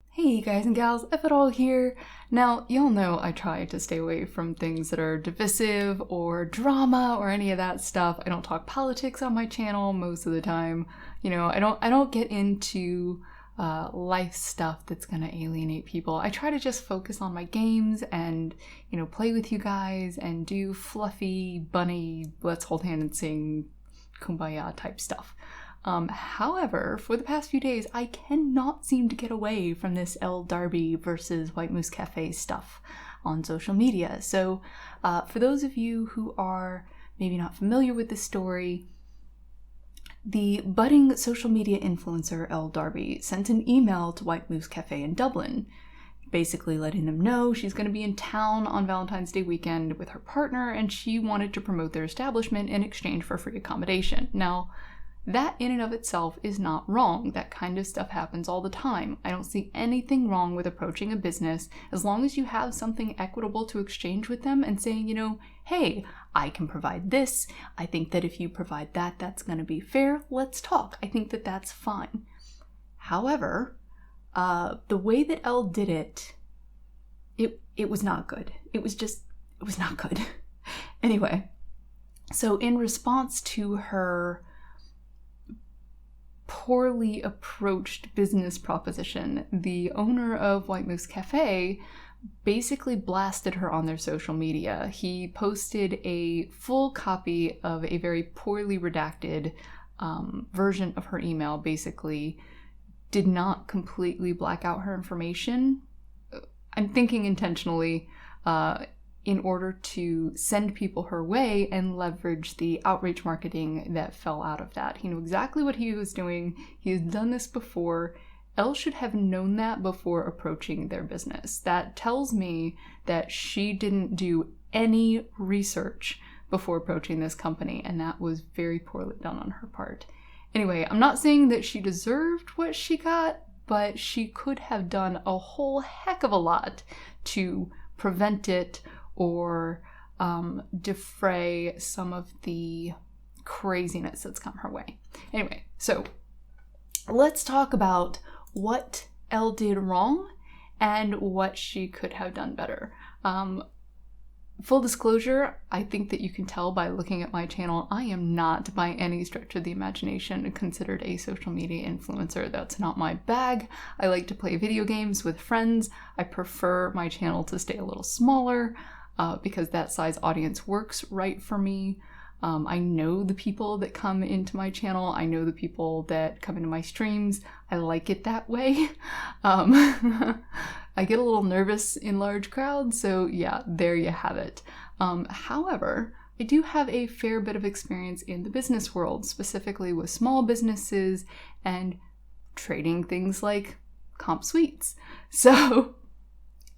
Hey guys and gals, It All here. Now, y'all know I try to stay away from things that are divisive or drama or any of that stuff. I don't talk politics on my channel most of the time. I don't get into life stuff that's gonna alienate people. I try to just focus on my games and, play with you guys and do fluffy, bunny, let's hold hand and sing kumbaya type stuff. However, for the past few days, I cannot seem to get away from this Elle Darby versus White Moose Cafe stuff on social media. So, for those of you who are maybe not familiar with this story, the budding social media influencer Elle Darby sent an email to White Moose Cafe in Dublin, basically letting them know she's going to be in town on Valentine's Day weekend with her partner, and she wanted to promote their establishment in exchange for free accommodation. Now, that in and of itself is not wrong. That kind of stuff happens all the time. I don't see anything wrong with approaching a business as long as you have something equitable to exchange with them and saying, hey, I can provide this. I think that if you provide that, that's going to be fair. Let's talk. I think that that's fine. However, the way that Elle did it, it was not good. It was not good. Anyway, so in response to her poorly approached business proposition, the owner of White Moose Cafe basically blasted her on their social media. He posted a full copy of a very poorly redacted version of her email, basically did not completely black out her information. I'm thinking intentionally, in order to send people her way and leverage the outreach marketing that fell out of that. He knew exactly what he was doing. He has done this before. Elle should have known that before approaching their business. That tells me that she didn't do any research before approaching this company, and that was very poorly done on her part. Anyway, I'm not saying that she deserved what she got, but she could have done a whole heck of a lot to prevent it or defray some of the craziness that's come her way. Anyway, so let's talk about what Elle did wrong and what she could have done better. Full disclosure, I think that you can tell by looking at my channel, I am not by any stretch of the imagination considered a social media influencer. That's not my bag. I like to play video games with friends. I prefer my channel to stay a little smaller because that size audience works right for me. I know the people that come into my channel. I know the people that come into my streams. I like it that way. I get a little nervous in large crowds, so yeah, there you have it. However, I do have a fair bit of experience in the business world, specifically with small businesses and trading things like comp suites. So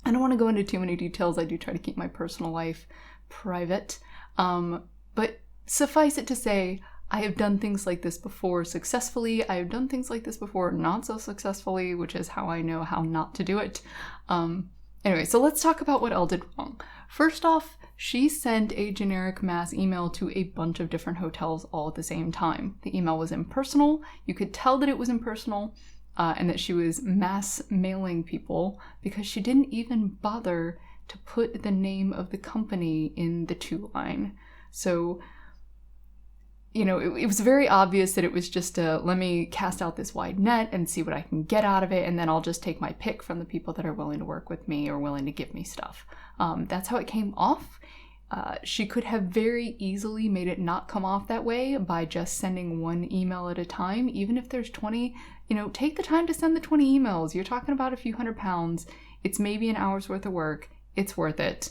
I don't want to go into too many details. I do try to keep my personal life private. But suffice it to say, I have done things like this before successfully. I have done things like this before not so successfully, which is how I know how not to do it. Anyway, so let's talk about what Elle did wrong. First off, she sent a generic mass email to a bunch of different hotels all at the same time. The email was impersonal. You could tell that it was impersonal and that she was mass mailing people because she didn't even bother to put the name of the company in the to line. So, it was very obvious that it was just let me cast out this wide net and see what I can get out of it, and then I'll just take my pick from the people that are willing to work with me or willing to give me stuff. That's how it came off. She could have very easily made it not come off that way by just sending one email at a time. Even if there's 20, take the time to send the 20 emails. You're talking about a few £100. It's maybe an hour's worth of work. It's worth it.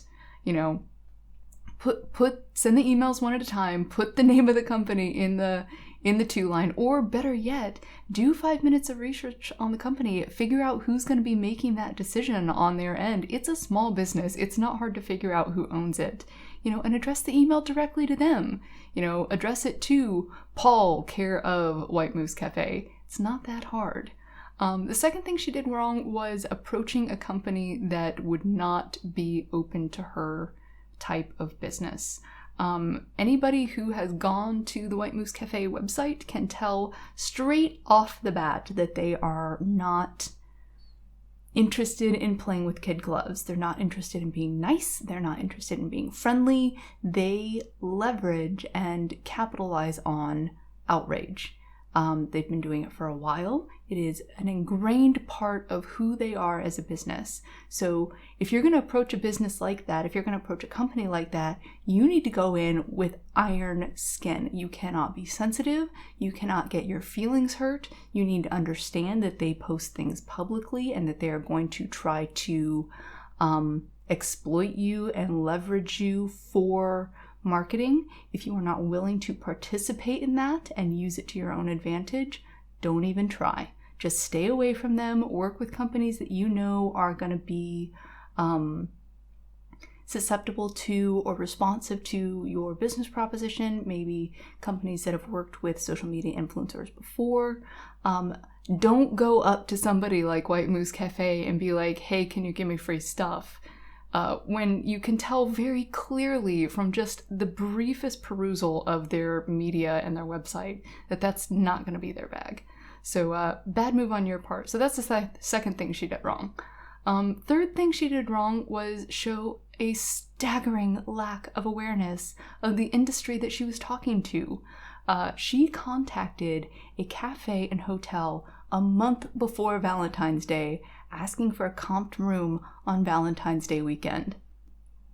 Send the emails one at a time, put the name of the company in the to line, or better yet, do 5 minutes of research on the company, figure out who's going to be making that decision on their end. It's a small business. It's not hard to figure out who owns it, and address the email directly to them, address it to Paul, care of White Moose Cafe. It's not that hard. The second thing she did wrong was approaching a company that would not be open to her type of business. Anybody who has gone to the White Moose Cafe website can tell straight off the bat that they are not interested in playing with kid gloves. They're not interested in being nice. They're not interested in being friendly. They leverage and capitalize on outrage. They've been doing it for a while. It is an ingrained part of who they are as a business. So if you're going to approach a business like that, if you're going to approach a company like that, you need to go in with iron skin. You cannot be sensitive. You cannot get your feelings hurt. You need to understand that they post things publicly and that they are going to try to exploit you and leverage you for marketing. If you are not willing to participate in that and use it to your own advantage, don't even try. Just stay away from them. Work with companies that you know are going to be susceptible to or responsive to your business proposition. Maybe companies that have worked with social media influencers before. Don't go up to somebody like White Moose Cafe and be like, hey, can you give me free stuff? When you can tell very clearly from just the briefest perusal of their media and their website that that's not going to be their bag. So bad move on your part. So that's the second thing she did wrong. Third thing she did wrong was show a staggering lack of awareness of the industry that she was talking to. She contacted a cafe and hotel a month before Valentine's Day, asking for a comped room on Valentine's Day weekend.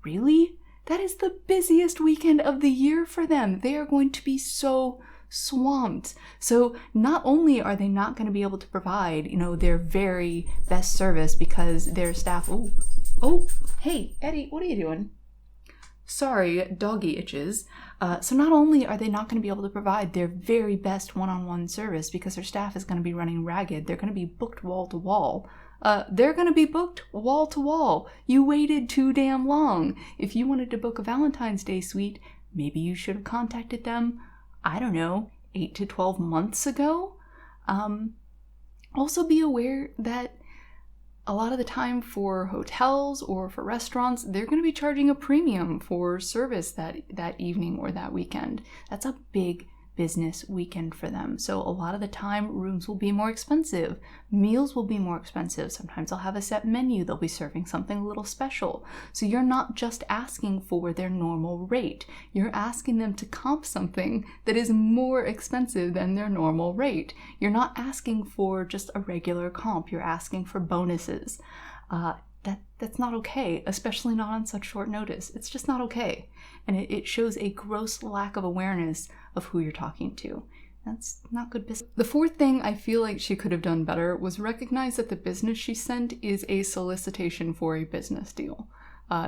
Really? That is the busiest weekend of the year for them. They are going to be so swamped. So not only are they not going to be able to provide, their very best service because their staff, hey, Eddie, what are you doing? Sorry, doggy itches. So not only are they not going to be able to provide their very best one-on-one service because their staff is going to be running ragged, they're going to be booked wall to wall. They're going to be booked wall to wall. You waited too damn long. If you wanted to book a Valentine's Day suite, maybe you should have contacted them, 8 to 12 months ago. Also be aware that a lot of the time for hotels or for restaurants, they're going to be charging a premium for service that evening or that weekend. That's a big business weekend for them. So a lot of the time, rooms will be more expensive. Meals will be more expensive. Sometimes they'll have a set menu. They'll be serving something a little special. So you're not just asking for their normal rate. You're asking them to comp something that is more expensive than their normal rate. You're not asking for just a regular comp. You're asking for bonuses. That's not okay, especially not on such short notice. It's just not okay. And it shows a gross lack of awareness of who you're talking to. That's not good business. The fourth thing I feel like she could have done better was recognize that the business she sent is a solicitation for a business deal.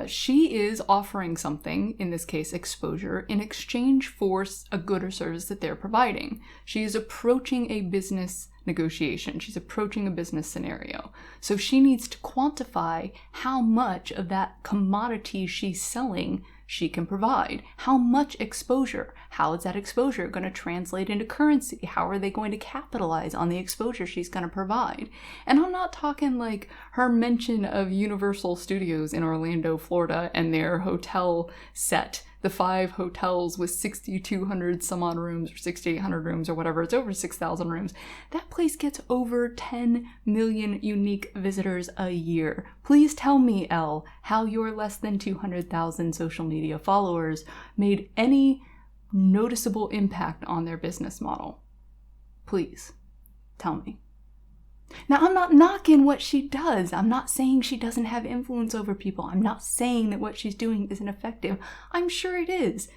She is offering something, in this case exposure, in exchange for a good or service that they're providing. She is approaching a business negotiation. She's approaching a business scenario. So she needs to quantify how much of that commodity she's selling she can provide. How much exposure? How is that exposure going to translate into currency? How are they going to capitalize on the exposure she's going to provide? And I'm not talking like her mention of Universal Studios in Orlando, Florida, and their hotel set. The 5 hotels with 6,200 some odd rooms or 6,800 rooms or whatever. It's over 6,000 rooms. That place gets over 10 million unique visitors a year. Please tell me, Elle, how your less than 200,000 social media followers made any noticeable impact on their business model. Please, tell me. Now, I'm not knocking what she does. I'm not saying she doesn't have influence over people. I'm not saying that what she's doing isn't effective. I'm sure it is.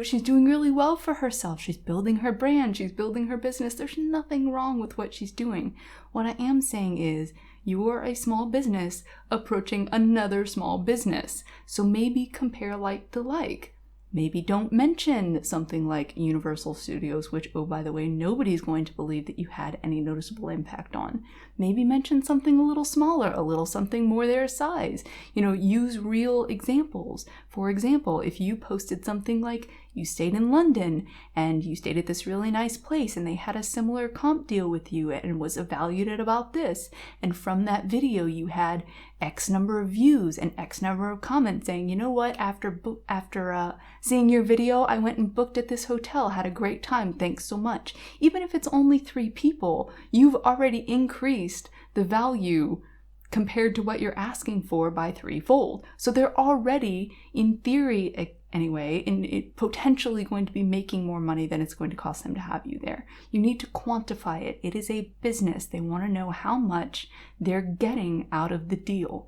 She's doing really well for herself. She's building her brand. She's building her business. There's nothing wrong with what she's doing. What I am saying is you are a small business approaching another small business. So maybe compare like to like. Maybe don't mention something like Universal Studios, which, oh, by the way, nobody's going to believe that you had any noticeable impact on. Maybe mention something a little smaller, a little something more their size. Use real examples. For example, if you posted something like you stayed in London and you stayed at this really nice place and they had a similar comp deal with you and was valued at about this. And from that video, you had X number of views and X number of comments saying, you know what, after seeing your video, I went and booked at this hotel, had a great time, thanks so much. Even if it's only 3 people, you've already increased the value compared to what you're asking for by 3-fold. So they're already, in theory anyway, potentially going to be making more money than it's going to cost them to have you there. You need to quantify it. It is a business. They want to know how much they're getting out of the deal.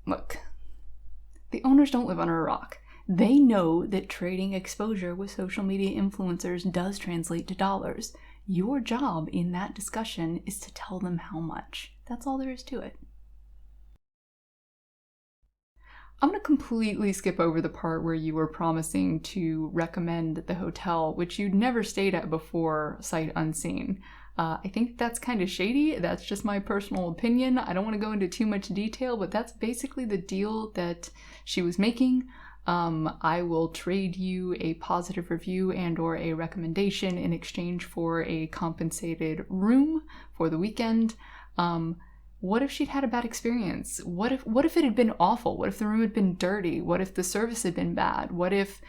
Look, the owners don't live under a rock. They know that trading exposure with social media influencers does translate to dollars. Your job in that discussion is to tell them how much. That's all there is to it. I'm going to completely skip over the part where you were promising to recommend the hotel, which you'd never stayed at before, sight unseen. I think that's kind of shady. That's just my personal opinion. I don't want to go into too much detail, but that's basically the deal that she was making. I will trade you a positive review and or a recommendation in exchange for a compensated room for the weekend. What if she'd had a bad experience? What if it had been awful? What if the room had been dirty? What if the service had been bad? What if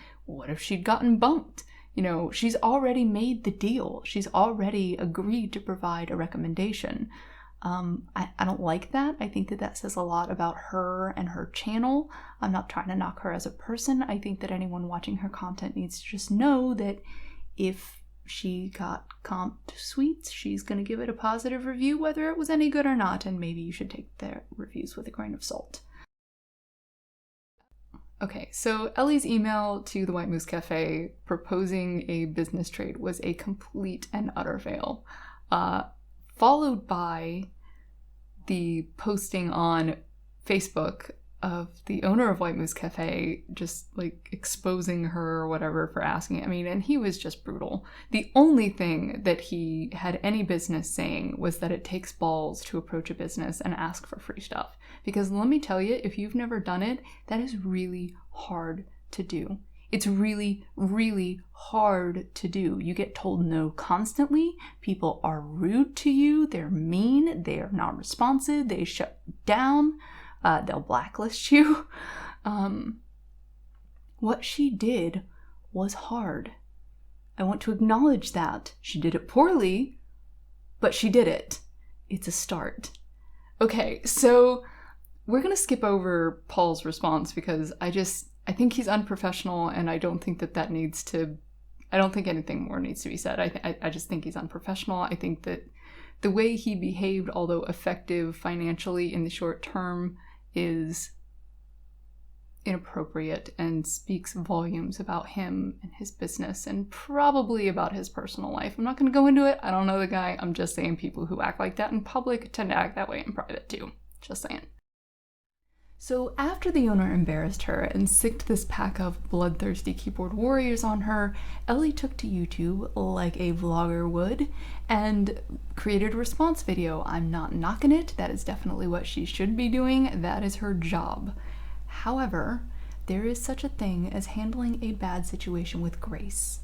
she'd gotten bumped? You know, she's already made the deal. She's already agreed to provide a recommendation. I don't like that. I think that says a lot about her and her channel. I'm not trying to knock her as a person. I think that anyone watching her content needs to just know that if she got comped sweets, she's going to give it a positive review whether it was any good or not, and maybe you should take their reviews with a grain of salt. Okay, so Ellie's email to the White Moose Cafe proposing a business trade was a complete and utter fail, followed by the posting on Facebook of the owner of White Moose Cafe just like exposing her or whatever for asking. I mean, and he was just brutal. The only thing that he had any business saying was that it takes balls to approach a business and ask for free stuff. Because let me tell you, if you've never done it, that is really hard to do. It's really, really hard to do. You get told no constantly. People are rude to you. They're mean. They are not responsive. They shut down. They'll blacklist you. What she did was hard. I want to acknowledge that. She did it poorly, but she did it. It's a start. Okay, so we're going to skip over Paul's response because I think he's unprofessional, and I don't think that I don't think anything more needs to be said. I just think he's unprofessional. I think that the way he behaved, although effective financially in the short term, is inappropriate and speaks volumes about him and his business and probably about his personal life. I'm not going to go into it. I don't know the guy. I'm just saying people who act like that in public tend to act that way in private too. Just saying. So after the owner embarrassed her and sicked this pack of bloodthirsty keyboard warriors on her, Ellie took to YouTube like a vlogger would and created a response video. I'm not knocking it. That is definitely what she should be doing. That is her job. However, there is such a thing as handling a bad situation with grace.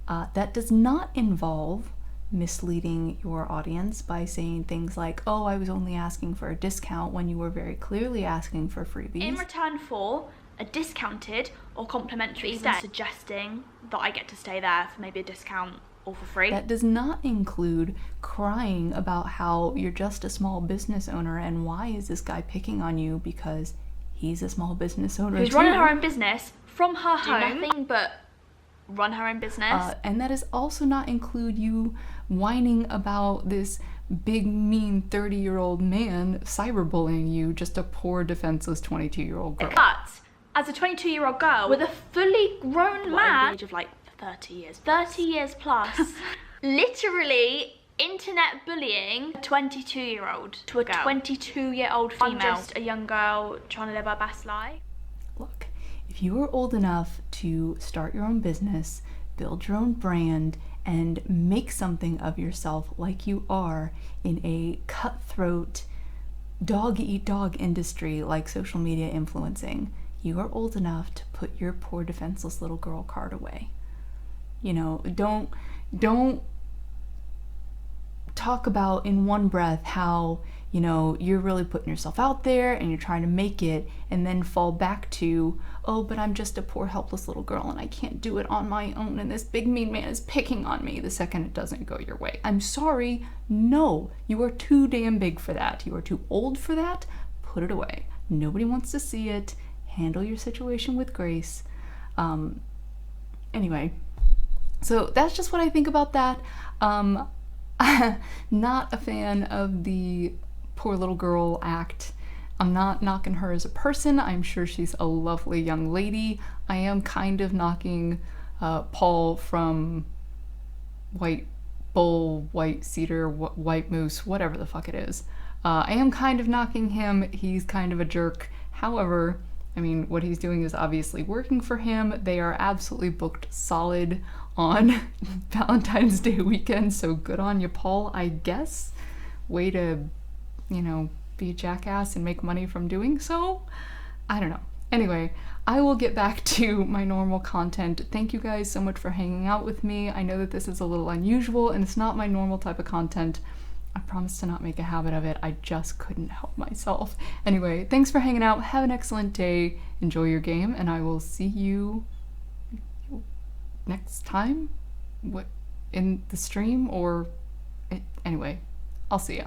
That does not involve misleading your audience by saying things like, oh, I was only asking for a discount when you were very clearly asking for freebies. In return for a discounted or complimentary stay, suggesting that I get to stay there for maybe a discount or for free. That does not include crying about how you're just a small business owner and why is this guy picking on you because he's a small business owner who's too. Running her own business from her home. Nothing but run her own business. And that does also not include you whining about this big, mean 30-year-old man cyberbullying you, just a poor, defenseless 22-year-old girl. But as a 22-year-old girl with a fully grown man, the age of like 30 years plus, literally internet bullying a 22-year-old to a 22-year-old female. I'm just a young girl trying to live her best life. Look, if you are old enough to start your own business, build your own brand, and make something of yourself like you are in a cutthroat, dog-eat-dog industry like social media influencing, you are old enough to put your poor defenseless little girl card away. You know, don't talk about in one breath how, you know, you're really putting yourself out there and you're trying to make it, and then fall back to, oh, but I'm just a poor helpless little girl and I can't do it on my own and this big mean man is picking on me the second it doesn't go your way. I'm sorry, no, you are too damn big for that. You are too old for that. Put it away. Nobody wants to see it. Handle your situation with grace. Anyway, so that's just what I think about that. Not a fan of the poor little girl act. I'm not knocking her as a person. I'm sure she's a lovely young lady. I am kind of knocking Paul from White Bull, White Cedar, White Moose, whatever the fuck it is. I am kind of knocking him. He's kind of a jerk. However, I mean, what he's doing is obviously working for him. They are absolutely booked solid on Valentine's Day weekend, so good on you, Paul, I guess. Way to, you know, be a jackass and make money from doing so? I don't know. Anyway, I will get back to my normal content. Thank you guys so much for hanging out with me. I know that this is a little unusual and it's not my normal type of content. I promise to not make a habit of it. I just couldn't help myself. Anyway, thanks for hanging out. Have an excellent day. Enjoy your game, and I will see you next time? What, in the stream or... Anyway, I'll see ya.